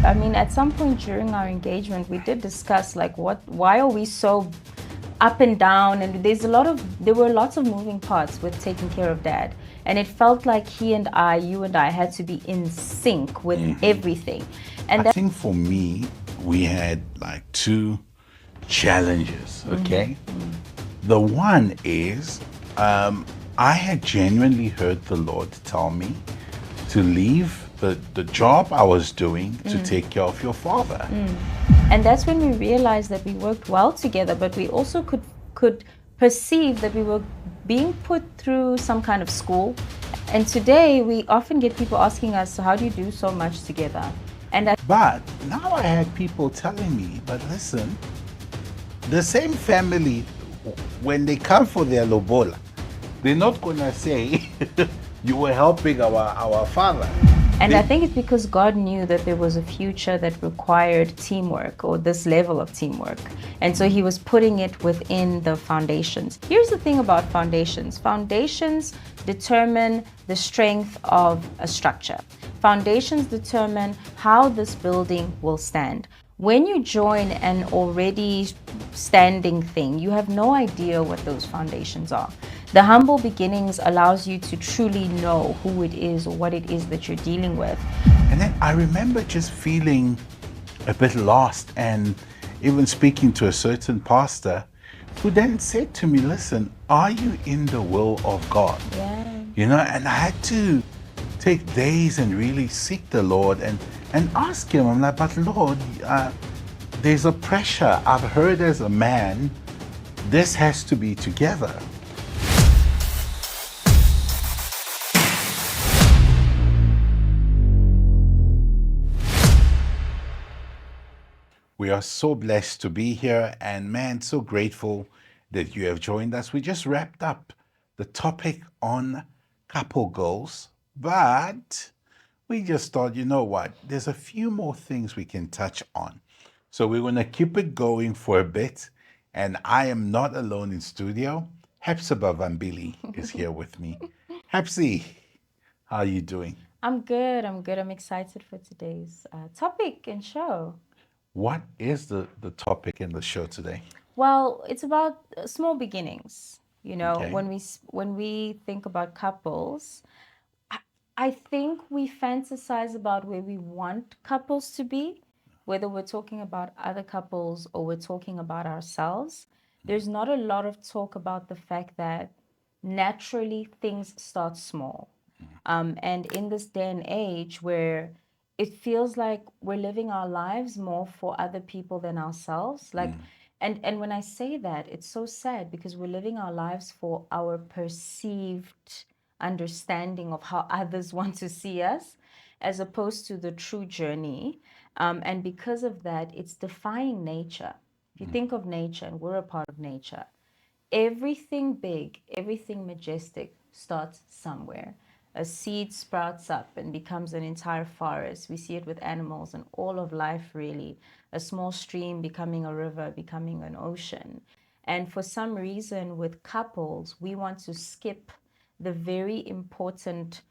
I mean, at some point during our engagement, we did discuss like why are we so up and down, and there were lots of moving parts with taking care of dad, and it felt like you and I had to be in sync with everything. I And that think for me, we had like two challenges, okay? The one is I had genuinely heard the Lord tell me to leave the job I was doing to take care of your father. and that's when we realized that we worked well together, but we also could perceive that we were being put through some kind of school. And today we often get people asking us, so how do you do so much together? And I But now I had people telling me, but listen, the same family, when they come for their lobola, they're not gonna say you were helping our father. And They- I think it's because God knew that there was a future that required teamwork, or this level of teamwork. And so he was putting it within the foundations. Here's the thing about foundations. Foundations determine the strength of a structure. Foundations determine how this building will stand. When you join an already standing thing, you have no idea what those foundations are. The humble beginnings allows you to truly know who it is or what it is that you're dealing with. And then I remember just feeling a bit lost, and even speaking to a certain pastor who then said to me, listen, are you in the will of God? Yeah. You know, and I had to take days and really seek the Lord and ask him. I'm like, but Lord, there's a pressure. I've heard as a man, this has to be together. We are so blessed to be here, and man, so grateful that you have joined us. We just wrapped up the topic on couple goals, but we just thought, you know what, there's a few more things we can touch on. So we're going to keep it going for a bit, and I am not alone in studio. Hephzibah Vambili is here with me. Hepsi, how are you doing? I'm good. I'm excited for today's topic and show. What is the topic in the show today? Well, it's about small beginnings. You know, Okay. when we think about couples, I think we fantasize about where we want couples to be, whether we're talking about other couples or we're talking about ourselves. There's not a lot of talk about the fact that naturally things start small. And in this day and age where it feels like we're living our lives more for other people than ourselves, like, and when I say that, it's so sad because we're living our lives for our perceived understanding of how others want to see us, as opposed to the true journey. And because of that, it's defying nature. If you think of nature, and we're a part of nature, everything big, everything majestic starts somewhere. A seed sprouts up and becomes an entire forest. We see it with animals and all of life, really. A small stream becoming a river, becoming an ocean. And for some reason, with couples, we want to skip the very important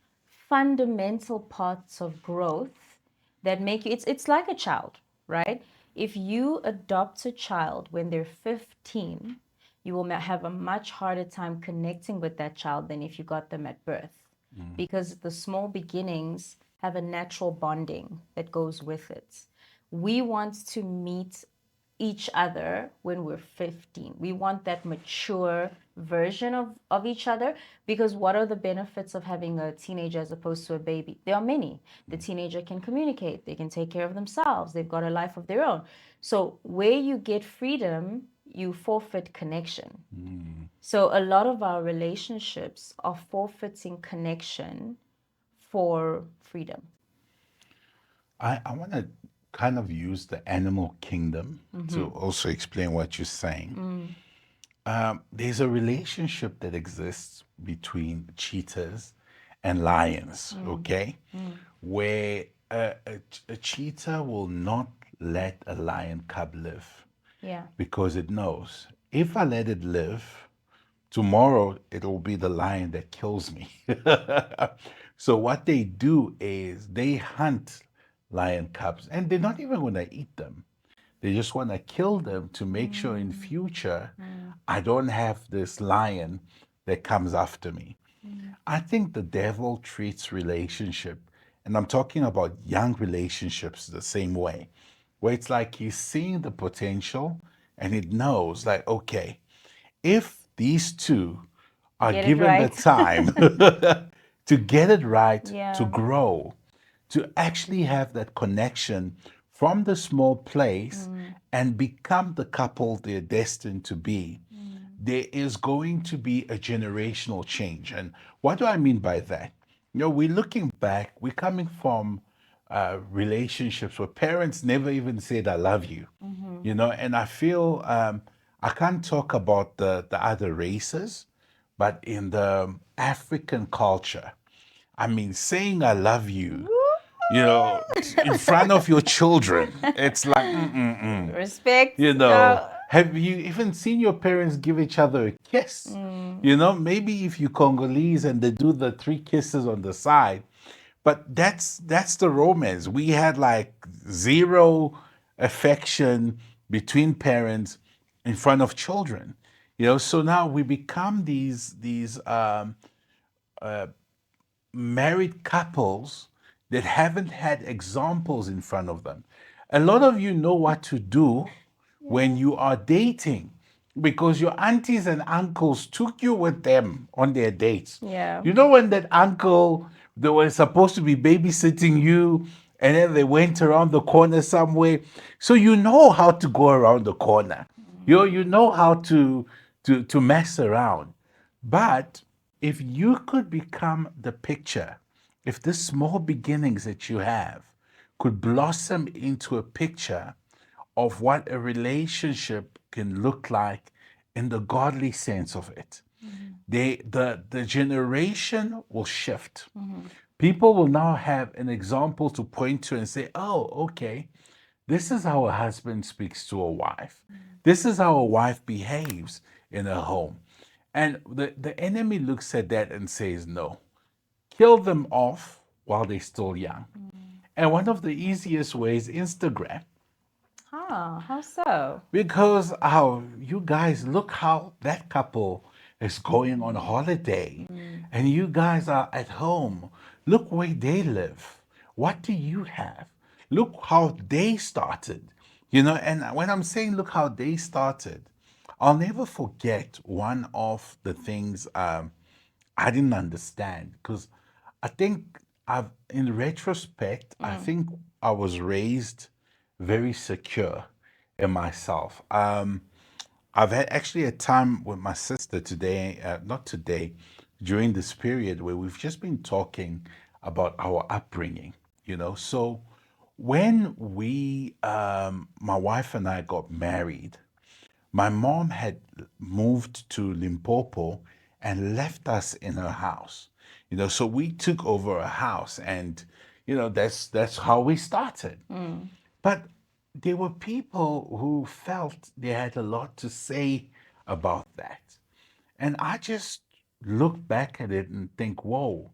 fundamental parts of growth that make you, it's like a child, right? If you adopt a child when they're 15, you will have a much harder time connecting with that child than if you got them at birth, because the small beginnings have a natural bonding that goes with it. We want to meet each other when we're 15. We want that mature version of each other, because what are the benefits of having a teenager as opposed to a baby? There are many. The teenager can communicate, they can take care of themselves, they've got a life of their own. So where you get freedom, you forfeit connection. So a lot of our relationships are forfeiting connection for freedom. I want to kind of use the animal kingdom to also explain what you're saying. There's a relationship that exists between cheetahs and lions, okay? Where a cheetah will not let a lion cub live Yeah. because it knows if I let it live, tomorrow it'll be the lion that kills me. So what they do is they hunt lion cubs, and they're not even going to eat them. They just want to kill them to make sure in future I don't have this lion that comes after me. I think the devil treats relationship, and I'm talking about young relationships the same way, where it's like he's seeing the potential and it knows, like, okay, if these two are Get it given the right. time to get it right, to Yeah. grow, to actually have that connection from the small place and become the couple they're destined to be, there is going to be a generational change. And what do I mean by that? You know, we're looking back, we're coming from relationships where parents never even said, I love you. You know, and I feel I can't talk about the other races, but in the African culture, I mean, saying I love you, you know, in front of your children, it's like, Respect. you know, have you even seen your parents give each other a kiss? You know, maybe if you Congolese and they do the three kisses on the side, but that's the romance. We had like zero affection between parents in front of children. You know, so now we become these married couples that haven't had examples in front of them. A lot of you know what to do when you are dating because your aunties and uncles took you with them on their dates. Yeah. You know, when that uncle, they were supposed to be babysitting you and then they went around the corner somewhere. So you know how to go around the corner. You know how to mess around. But if you could become the picture, if the small beginnings that you have could blossom into a picture of what a relationship can look like in the godly sense of it, the generation will shift. People will now have an example to point to and say, oh, okay, this is how a husband speaks to a wife. This is how a wife behaves in a home. And the enemy looks at that and says, no, kill them off while they're still young. And one of the easiest ways, Instagram. How so? Because how you guys look how that couple is going on holiday and you guys are at home. Look where they live. What do you have? Look how they started. You know, and when I'm saying look how they started, I'll never forget one of the things I didn't understand because I think in retrospect, I think I was raised very secure in myself. I've had actually a time with my sister today, not today, during this period where we've just been talking about our upbringing, you know. So when my wife and I got married, my mom had moved to Limpopo and left us in her house. You know, so we took over a house and you know that's how we started. But there were people who felt they had a lot to say about that. And I just look back at it and think, whoa,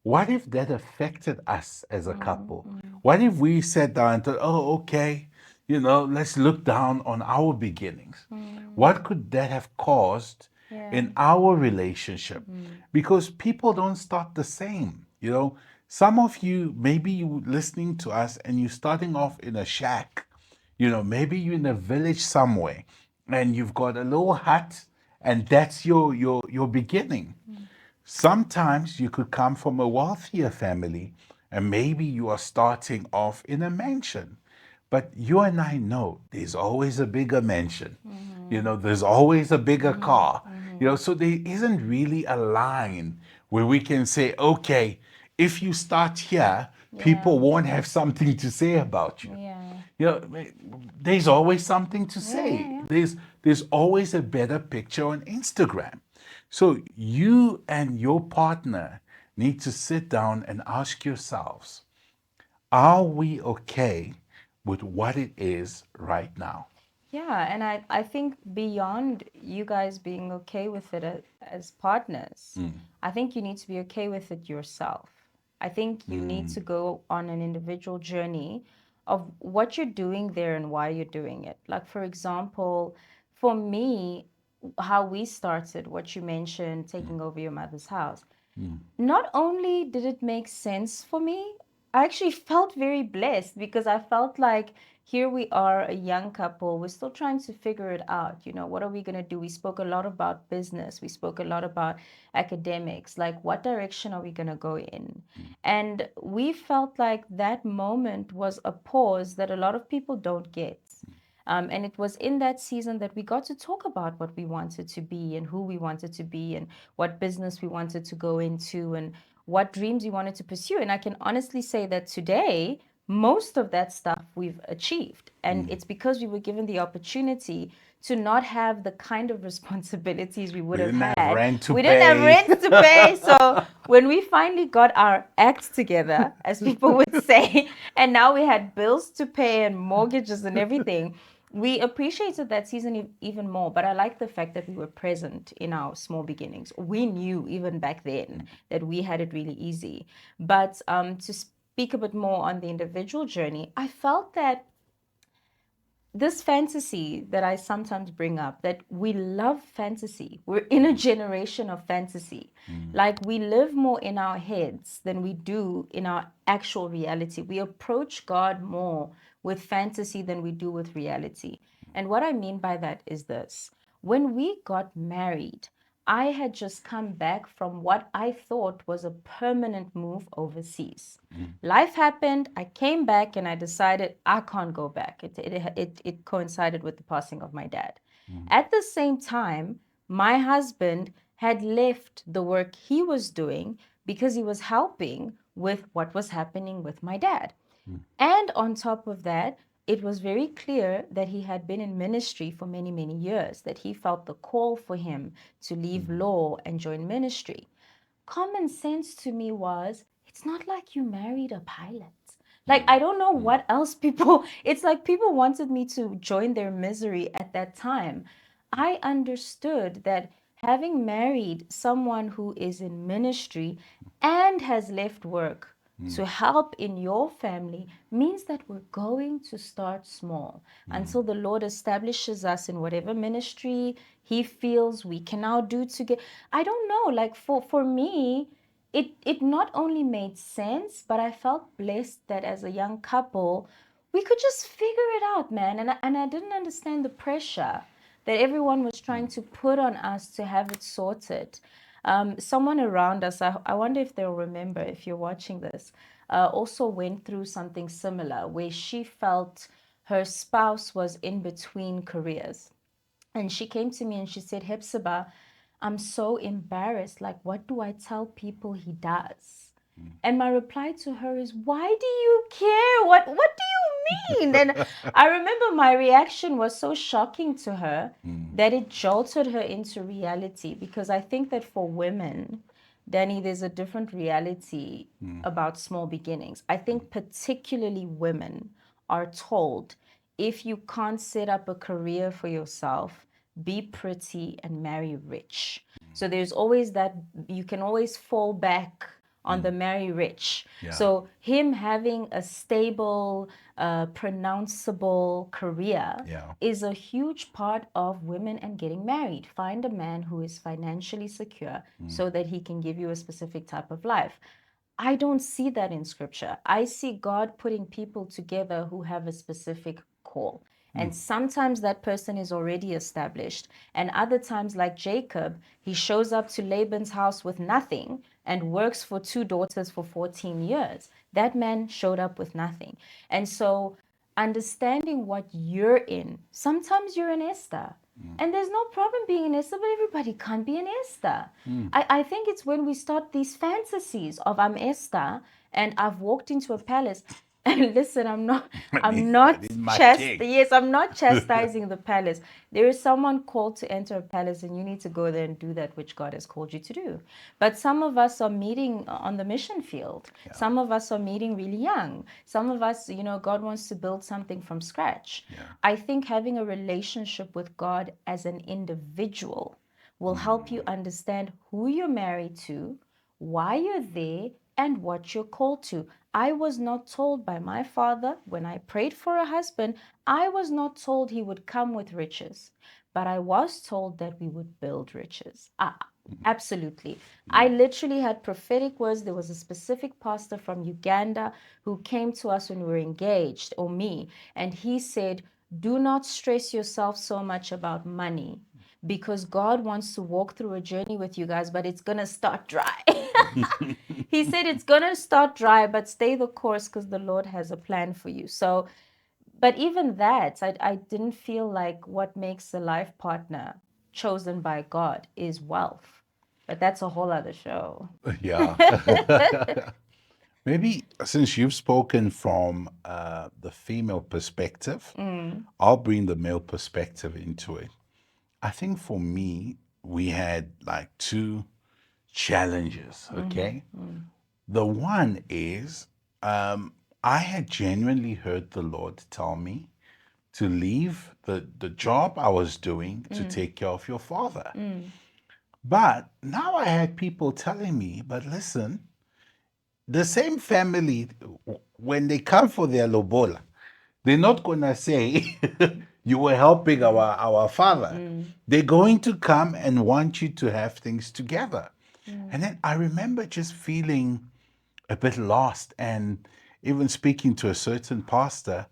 what if that affected us as a couple? What if we sat down and thought, oh, okay, you know, let's look down on our beginnings? What could that have caused Yeah. in our relationship? Because people don't start the same. You know, some of you, maybe you listening to us and you're starting off in a shack. You know, maybe you're in a village somewhere and you've got a little hut and that's your beginning. Sometimes you could come from a wealthier family and maybe you are starting off in a mansion. But you and I know there's always a bigger mansion. You know, there's always a bigger car. You know, so there isn't really a line where we can say, okay, if you start here, Yeah. people won't have something to say about you. Yeah. You know, there's always something to Yeah. say. Yeah. There's always a better picture on Instagram. So you and your partner need to sit down and ask yourselves, are we okay with what it is right now? Yeah, and I think beyond you guys being okay with it as partners, I think you need to be okay with it yourself. I think you need to go on an individual journey of what you're doing there and why you're doing it. Like, for example, for me, how we started, what you mentioned, taking over your mother's house, not only did it make sense for me, I actually felt very blessed because I felt like here we are, a young couple. We're still trying to figure it out. You know, what are we going to do? We spoke a lot about business, we spoke a lot about academics. Like, what direction are we going to go in? And we felt like that moment was a pause that a lot of people don't get. And it was in that season that we got to talk about what we wanted to be and who we wanted to be and what business we wanted to go into and what dreams we wanted to pursue. And I can honestly say that today, most of that stuff we've achieved. And it's because we were given the opportunity to not have the kind of responsibilities we would We have didn't have had. rent to We didn't have pay. rent to pay. So when we finally got our act together, as people would say, and now we had bills to pay and mortgages and everything, we appreciated that season even more. But I like the fact that we were present in our small beginnings. We knew even back then that we had it really easy. But to speak a bit more on the individual journey, I felt that this fantasy that I sometimes bring up, that we love fantasy. We're in a generation of fantasy. Like, we live more in our heads than we do in our actual reality. We approach God more with fantasy than we do with reality. And what I mean by that is this: when we got married, I had just come back from what I thought was a permanent move overseas. Life happened. I came back and I decided I can't go back. It coincided with the passing of my dad. At the same time, my husband had left the work he was doing because he was helping with what was happening with my dad. And on top of that, it was very clear that he had been in ministry for many, many years, that he felt the call for him to leave law and join ministry. Common sense to me was, it's not like you married a pilot. Like, I don't know what else people, it's like people wanted me to join their misery at that time. I understood that having married someone who is in ministry and has left work to help in your family means that we're going to start small until the Lord establishes us in whatever ministry He feels we can now do together. I don't know, like, for me, it not only made sense, but I felt blessed that as a young couple, we could just figure it out, man. And I didn't understand the pressure that everyone was trying to put on us to have it sorted. Someone around us, I wonder if they'll remember, if you're watching this, also went through something similar where she felt her spouse was in between careers. And she came to me and she said, Hephzibah, I'm so embarrassed. Like, what do I tell people he does? And my reply to her is, why do you care? What do you mean? And I remember my reaction was so shocking to her that it jolted her into reality, because I think that for women, Dany, there's a different reality about small beginnings. I think particularly women are told, if you can't set up a career for yourself, be pretty and marry rich. So there's always that, you can always fall back on the marry rich. Yeah. So him having a stable, pronounceable career Yeah. is a huge part of women and getting married. Find a man who is financially secure so that he can give you a specific type of life. I don't see that in scripture. I see God putting people together who have a specific call. And sometimes that person is already established. And other times, like Jacob, he shows up to Laban's house with nothing and works for two daughters for 14 years. That man showed up with nothing. And so, understanding what you're in, sometimes you're an Esther. And there's no problem being an Esther, but everybody can't be an Esther. I think it's when we start these fantasies of, I'm Esther and I've walked into a palace. And listen, I'm not yes, I'm not chastising the palace. There is someone called to enter a palace, and you need to go there and do that which God has called you to do. But some of us are meeting on the mission field. Yeah. Some of us are meeting really young. Some of us, God wants to build something from scratch. Yeah. I think having a relationship with God as an individual will help you understand who you're married to, why you're there, and what you're called to. I was not told by my father when I prayed for a husband, I was not told he would come with riches, but I was told that we would build riches. Absolutely. I literally had prophetic words. There was a specific pastor from Uganda who came to us when we were engaged, or me, and he said, do not stress yourself so much about money because God wants to walk through a journey with you guys, but it's going to start dry. He said it's going to start dry, but stay the course because the Lord has a plan for you. So, but even that, I didn't feel like what makes a life partner chosen by God is wealth. But that's a whole other show. Yeah. Maybe since you've spoken from the female perspective, I'll bring the male perspective into it. I think for me, we had like two challenges, okay? The one is I had genuinely heard the Lord tell me to leave the job I was doing to take care of your father. But now I had people telling me, but listen, the same family, when they come for their lobola, they're not going to say, you were helping our father. They're going to come and want you to have things together. And then I remember just feeling a bit lost and even speaking to a certain pastor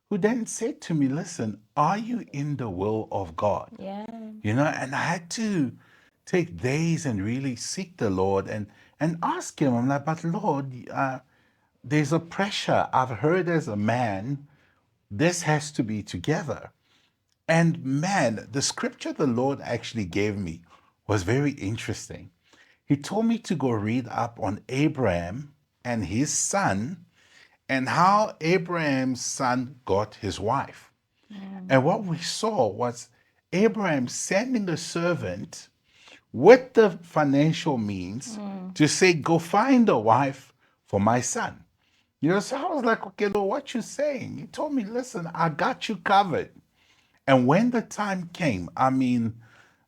who then said to me, listen, are you in the will of God? Yeah. And I had to take days and really seek the Lord and ask him. I'm like, but Lord, there's a pressure. I've heard as a man, this has to be together. And man, the scripture the Lord actually gave me was very interesting. He told me to go read up on Abraham and his son and how Abraham's son got his wife. And what we saw was Abraham sending a servant with the financial means to say, go find a wife for my son. So I was like, okay, Lord, what you saying? He told me, listen, I got you covered. And when the time came, I mean,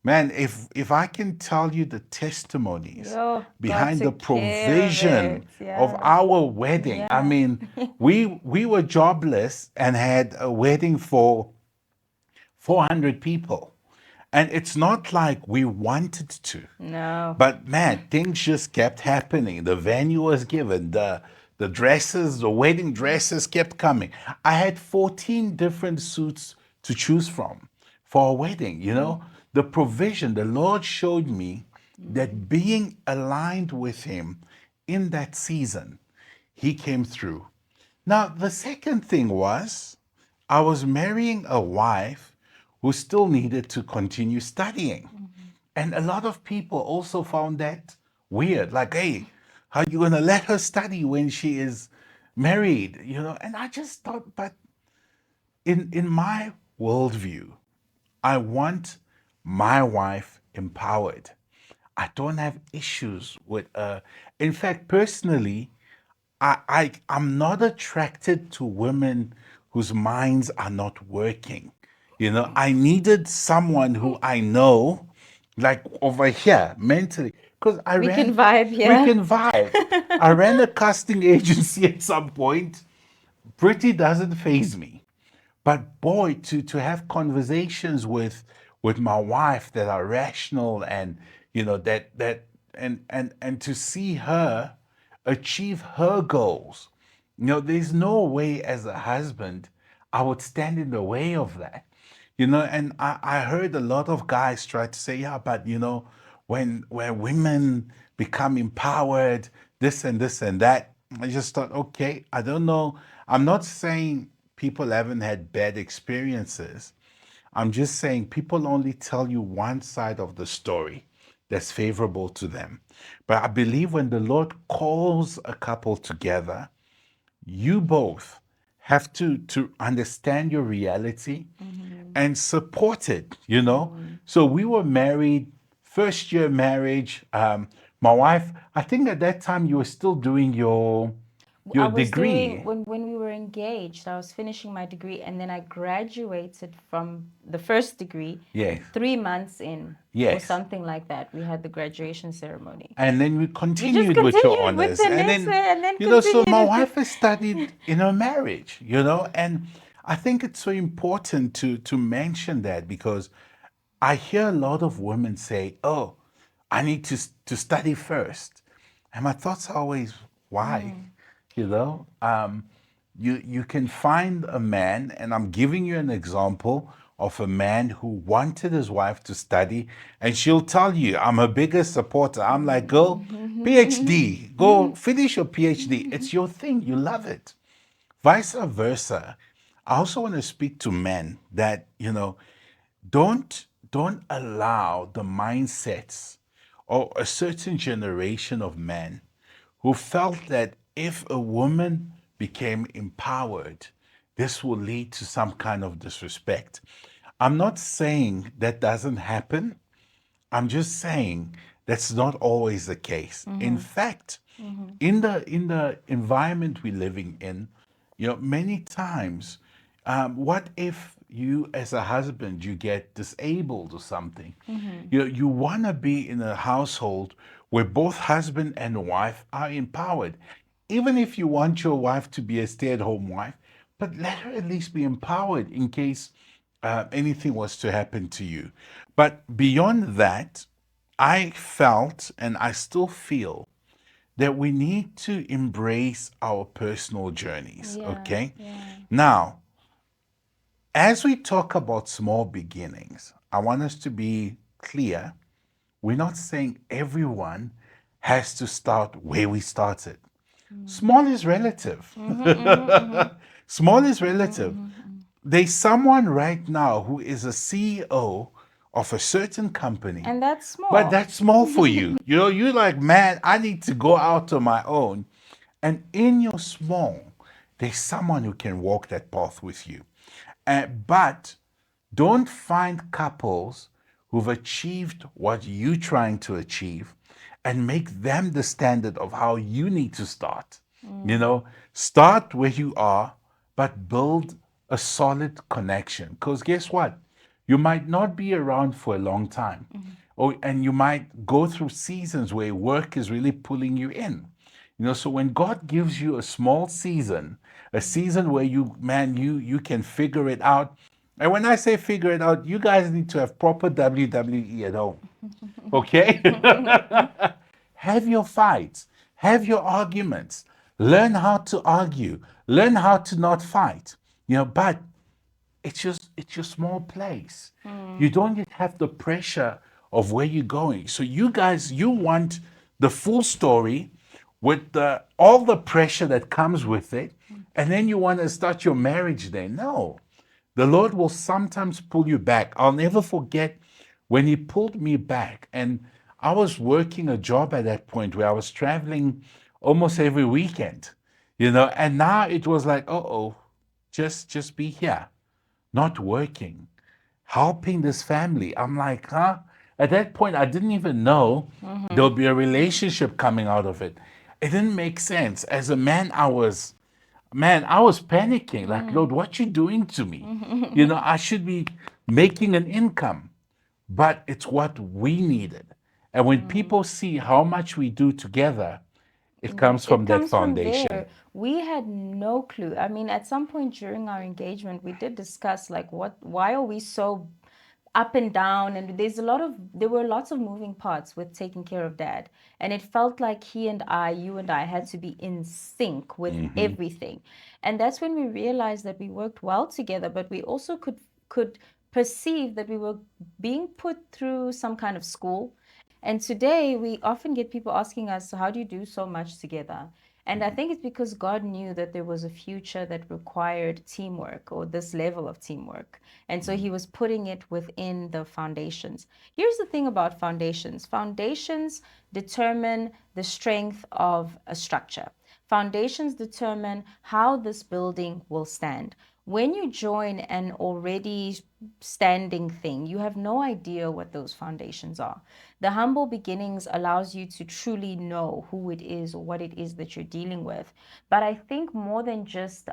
man, if I can tell you the testimonies Yo, God behind the took care of it. provision of Yeah. our wedding, I Yeah. mean, we were jobless and had a wedding for 400 people. And it's not like we wanted to. No. But man, things just kept happening. The venue was given, the dresses, the wedding dresses kept coming. I had 14 different suits to choose from for a wedding. The provision, the Lord showed me that being aligned with Him in that season, He came through. Now, the second thing was I was marrying a wife who still needed to continue studying. And a lot of people also found that weird. Like, hey, how you going to let her study when she is married? And I just thought, but in my worldview, I want my wife empowered. I don't have issues with in fact, personally, I'm not attracted to women whose minds are not working. I needed someone who I know, like over here, mentally, because We can vibe, we yeah. can vibe. I ran a casting agency at some point. Pretty doesn't phase me. But boy, to have conversations with my wife that are rational and that and to see her achieve her goals. There's no way as a husband I would stand in the way of that. And I heard a lot of guys try to say, yeah, but when women become empowered, this and this and that. I just thought, okay, I don't know. I'm not saying people haven't had bad experiences. I'm just saying people only tell you one side of the story that's favorable to them. But I believe when the Lord calls a couple together, you both have to understand your reality and support it. So we were married, first year marriage. My wife, I think at that time you were still doing your I Your was doing, degree. when we were engaged, I was finishing my degree, and then I graduated from the first degree Yes. 3 months in, or Yes. something like that. We had the graduation ceremony. And then we We just continued with your continued with honors. the And next, then, and then so continued my with wife has studied in her marriage, and I think it's so important to mention that, because I hear a lot of women say, "Oh, I need to study first," and my thoughts are always, why? You know, you can find a man, and I'm giving you an example of a man who wanted his wife to study, and she'll tell you, "I'm her biggest supporter." I'm like, "Go PhD, go finish your PhD. It's your thing. You love it." Vice versa. I also want to speak to men that, don't allow the mindsets or a certain generation of men who felt that if a woman became empowered, this will lead to some kind of disrespect. I'm not saying that doesn't happen. I'm just saying that's not always the case. In fact, in the environment we're living in, many times, what if you, as a husband, you get disabled or something? You want to be in a household where both husband and wife are empowered. Even if you want your wife to be a stay-at-home wife, but let her at least be empowered in case anything was to happen to you. But beyond that, I felt, and I still feel, that we need to embrace our personal journeys, Yeah, okay? yeah. Now, as we talk about small beginnings, I want us to be clear. We're not saying everyone has to start where we started. Small is relative. Small is relative. There's someone right now who is a CEO of a certain company, And that's but small. that's small for you. You're like, "Man, I need to go out on my own." And in your small, there's someone who can walk that path with you. But don't find couples who've achieved what you're trying to achieve and make them the standard of how you need to start. Start where you are, but build a solid connection. Because guess what? You might not be around for a long time. And you might go through seasons where work is really pulling you in. So when God gives you a small season, a season where you can figure it out. And when I say figure it out, you guys need to have proper WWE at home. Okay? Have your fights, have your arguments, learn how to argue, learn how to not fight. But it's your small place. You don't yet have the pressure of where you're going. So you guys, you want the full story with all the pressure that comes with it, and then you want to start your marriage there. No. The Lord will sometimes pull you back. I'll never forget when He pulled me back. And I was working a job at that point where I was traveling almost every weekend, and now it was like, oh, just be here, not working, helping this family. I'm like, huh? At that point, I didn't even know there'll be a relationship coming out of it. It didn't make sense. As a man, I was panicking. Like, Lord, what you doing to me? I should be making an income, but it's what we needed. And when people see how much we do together, it comes It from that comes from foundation. there. We had no clue. I mean, at some point during our engagement, we did discuss like why are we so up and down? And there were lots of moving parts with taking care of dad. And it felt like you and I had to be in sync with everything. And that's when we realized that we worked well together, but we also could perceive that we were being put through some kind of school. And today we often get people asking us, "So how do you do so much together?" And I think it's because God knew that there was a future that required teamwork, or this level of teamwork. And so He was putting it within the foundations. Here's the thing about foundations: foundations determine the strength of a structure. Foundations determine how this building will stand. When you join an already standing thing, you have no idea what those foundations are. The humble beginnings allows you to truly know who it is or what it is that you're dealing with. But I think more than just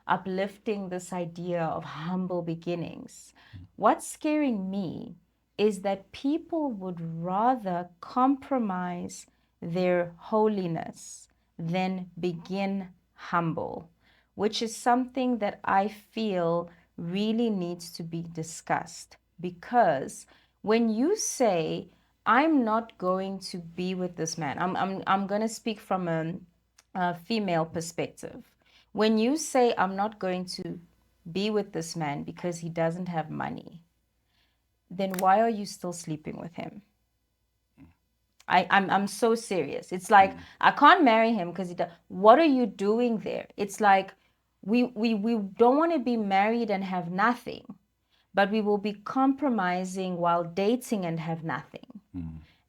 uplifting this idea of humble beginnings, what's scaring me is that people would rather compromise their holiness than begin humble, which is something that I feel really needs to be discussed. Because when you say, I'm not going to be with this man, I'm going to speak from a female perspective. When you say, I'm not going to be with this man because he doesn't have money, then why are you still sleeping with him? I'm so serious. It's like I can't marry him because he does. What are you doing there? It's like we don't want to be married and have nothing, but we will be compromising while dating and have nothing.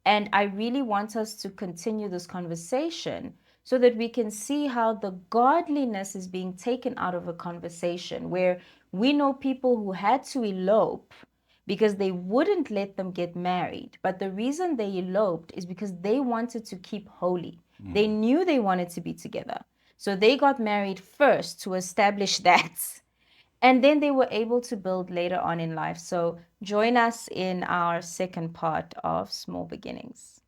And I really want us to continue this conversation so that we can see how the godliness is being taken out of a conversation where we know people who had to elope because they wouldn't let them get married. But the reason they eloped is because they wanted to keep holy. They knew they wanted to be together. So they got married first to establish that. And then they were able to build later on in life. So join us in our second part of Small Beginnings.